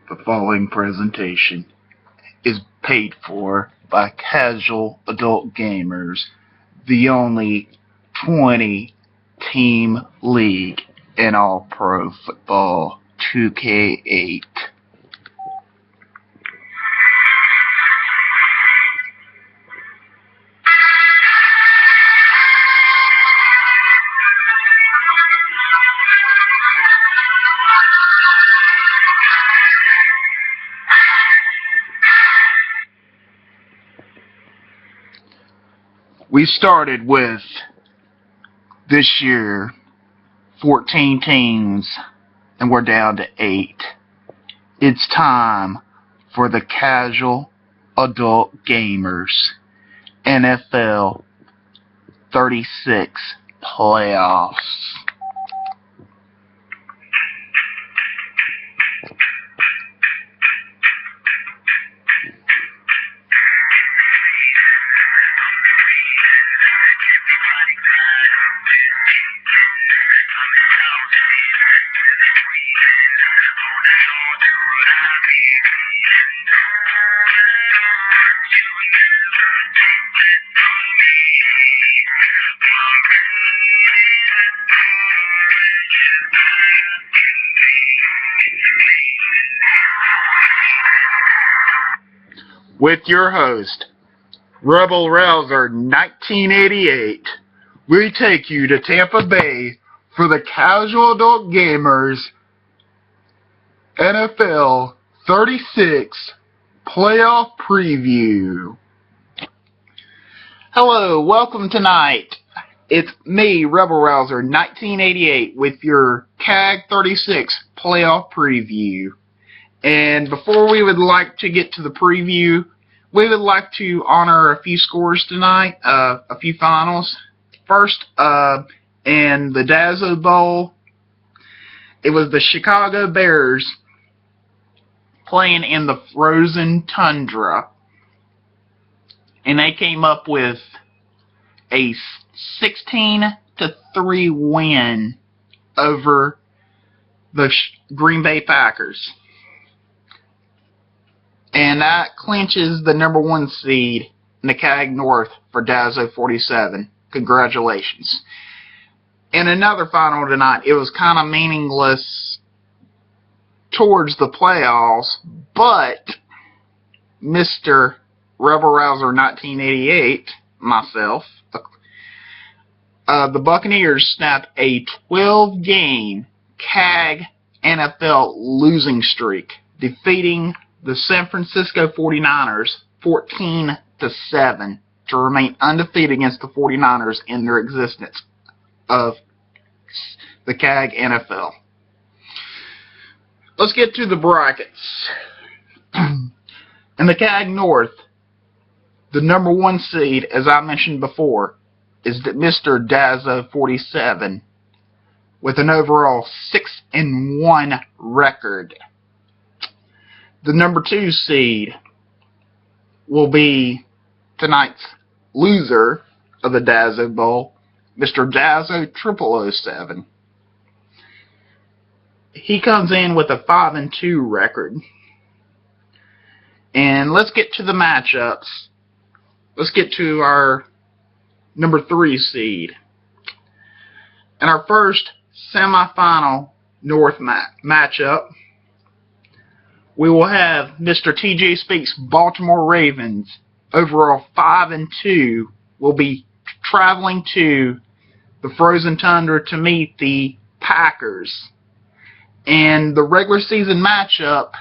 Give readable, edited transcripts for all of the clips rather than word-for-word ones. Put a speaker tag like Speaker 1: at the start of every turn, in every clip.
Speaker 1: The following presentation is paid for by Casual Adult Gamers, the only 20-team league in all pro football 2K8. We started with, this year, 14 teams, and we're down to 8. It's time for the Casual Adult Gamers NFL 36 playoffs. With your host, Rebel Rouser 1988, we take you to Tampa Bay for the Casual Adult Gamers NFL 36 Playoff Preview. Hello, welcome tonight. It's me, Rebel Rouser 1988, with your Cag 36 Playoff Preview. And before we would like to get to the preview, we would like to honor a few scores tonight, a few finals. First, in the Dazo Bowl, it was the Chicago Bears playing in the frozen tundra. And they came up with a 16-3 win over the Green Bay Packers. And that clinches the number 1 seed in the Cag North for Dazo 47. Congratulations. In another final tonight, it was kind of meaningless towards the playoffs, but Mr. Rebel Rouser 1988, myself, the Buccaneers snapped a 12-game Cag NFL losing streak, defeating the San Francisco 49ers 14-7 to remain undefeated against the 49ers in their existence of the Cag NFL. Let's get to the brackets. In the Cag North, the number 1 seed, as I mentioned before, is Mr. Dazo 47 with an overall 6-1 record. The number 2 seed will be tonight's loser of the Dazo Bowl, Mr. Dazo 007. He comes in with a 5-2 record. And let's get to the matchups. Let's get to our number 3 seed. In our first semifinal North matchup, we will have Mr. TJ Speaks' Baltimore Ravens, overall 5-2, will be traveling to the frozen tundra to meet the Packers. And the regular season matchup,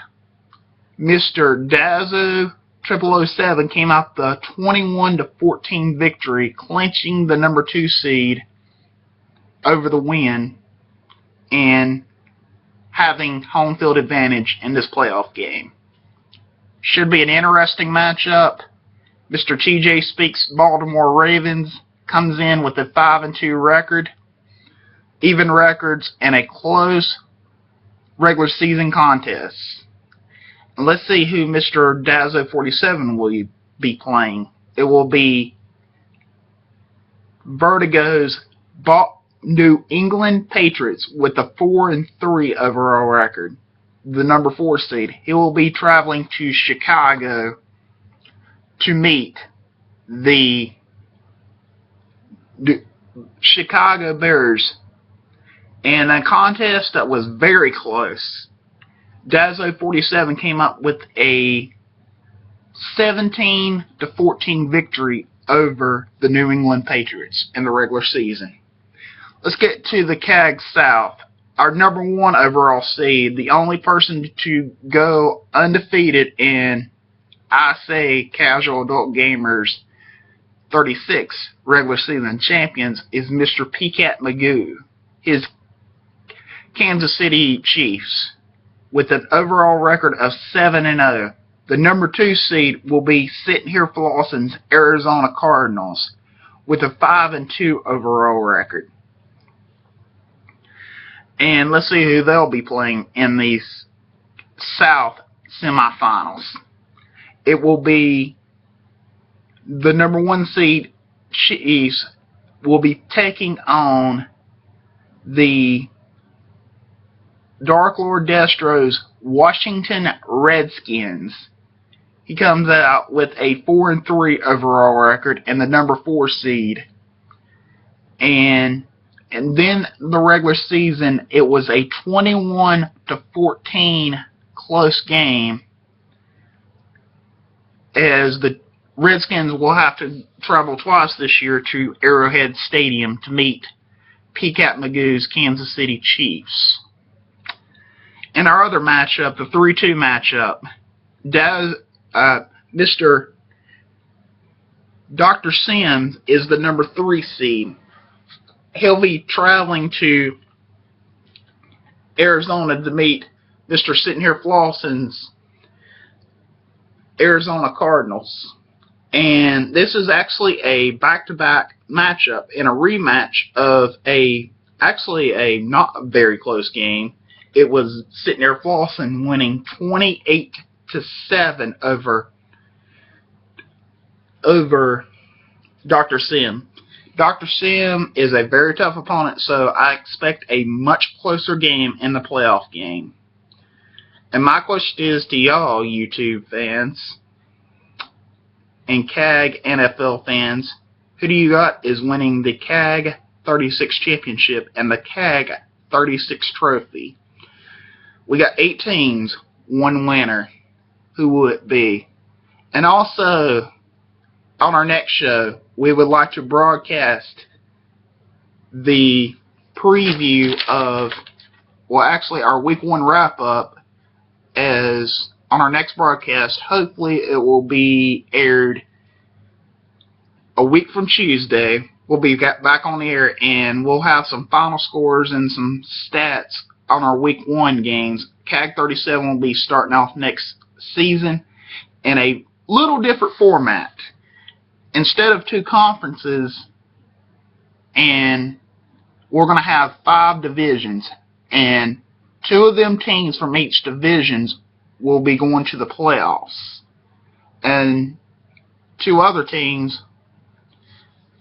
Speaker 1: Mr. Dazo 007 came out the 21-14 victory, clinching the number 2 seed over the win and having home field advantage in this playoff game. Should be an interesting matchup. Mr. TJ Speaks' Baltimore Ravens comes in with a 5-2 record, even records, and a close regular season contest. And let's see who Mr. Dazo 47 will be playing. It will be Vertigo's New England Patriots with a 4-3 overall record. the number 4 seed. He will be traveling to Chicago to meet the Chicago Bears in a contest that was very close. Dazzo47 came up with a 17-14 victory over the New England Patriots in the regular season. Let's get to the Cag South. Our number 1 overall seed, the only person to go undefeated in, I say, Casual Adult Gamers 36 regular season champions, is Mr. Peacat Magoo. His Kansas City Chiefs, with an overall record of 7-0. The number 2 seed will be Sitting Here Flossing's Arizona Cardinals, with a 5-2 overall record. And let's see who they'll be playing in these South semifinals. It will be the number 1 seed Chiefs will be taking on the Dark Lord Destro's Washington Redskins. He comes out with a 4-3 overall record and the number 4 seed. And then the regular season, it was a 21-14 close game, as the Redskins will have to travel twice this year to Arrowhead Stadium to meet Peacat Magoo's Kansas City Chiefs. In our other matchup, the 3-2 matchup, Mr. Dr. Sims is the number 3 seed. He'll be traveling to Arizona to meet Mr. Sitting Here Flossing's Arizona Cardinals. And this is actually a back-to-back matchup and a rematch of actually a not very close game. It was Sitting Here Flossing winning 28-7 over Dr. Sim. Dr. Sim is a very tough opponent, so I expect a much closer game in the playoff game. And my question is to y'all, YouTube fans and Cag NFL fans, who do you got is winning the Cag 36 championship and the Cag 36 trophy? We got 8 teams, 1 winner. Who will it be? And also, on our next show, we would like to broadcast the preview of, well, actually our week 1 wrap-up, as on our next broadcast. Hopefully it will be aired a week from Tuesday. We'll be back on the air, and we'll have some final scores and some stats on our week 1 games. Cag 37 will be starting off next season in a little different format. Instead of 2 conferences, and we're going to have 5 divisions, and 2 of them teams from each divisions will be going to the playoffs, and 2 other teams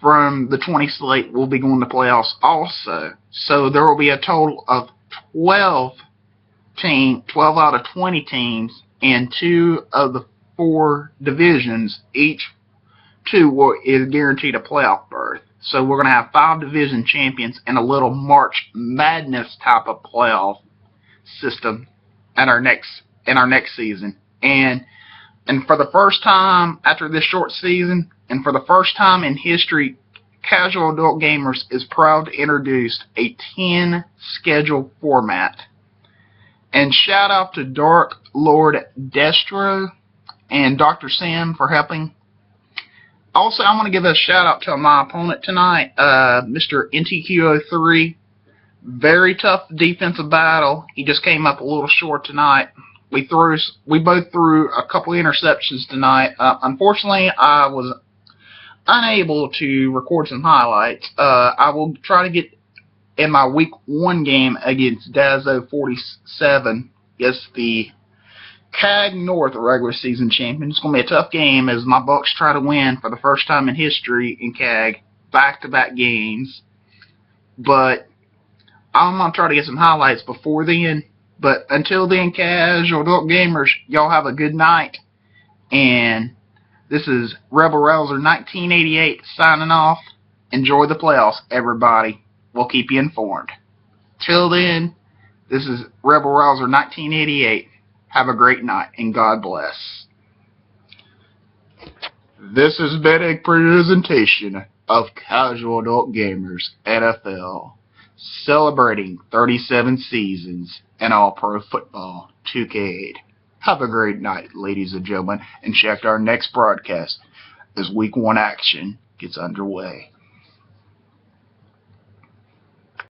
Speaker 1: from the 20 slate will be going to playoffs also. So there will be a total of 12 out of 20 teams, and 2 of the 4 divisions, each 2 is guaranteed a playoff berth. So we're going to have 5 division champions and a little March Madness type of playoff system in our next season. And for the first time after this short season, and for the first time in history, Casual Adult Gamers is proud to introduce a 10 schedule format. And shout out to Dark Lord Destro and Dr. Sam for helping. Also, I want to give a shout out to my opponent tonight, Mr. NTQ03. Very tough defensive battle. He just came up a little short tonight. We both threw a couple interceptions tonight. Unfortunately, I was unable to record some highlights. I will try to get in my week 1 game against Dazzo47. Yes, the Cag North regular season champion. It's going to be a tough game as my Bucks try to win for the first time in history in Cag, back-to-back games. But I'm going to try to get some highlights before then, But until then, casual adult gamers, y'all have a good night. And this is Rebel Rouser 1988 signing off. Enjoy the playoffs, everybody. We'll keep you informed. Till then, this is Rebel Rouser 1988. Have a great night, and God bless. This has been a presentation of Casual Adult Gamers NFL, celebrating 37 seasons in All-Pro Football 2K8. Have a great night, ladies and gentlemen, and check our next broadcast as Week 1 action gets underway.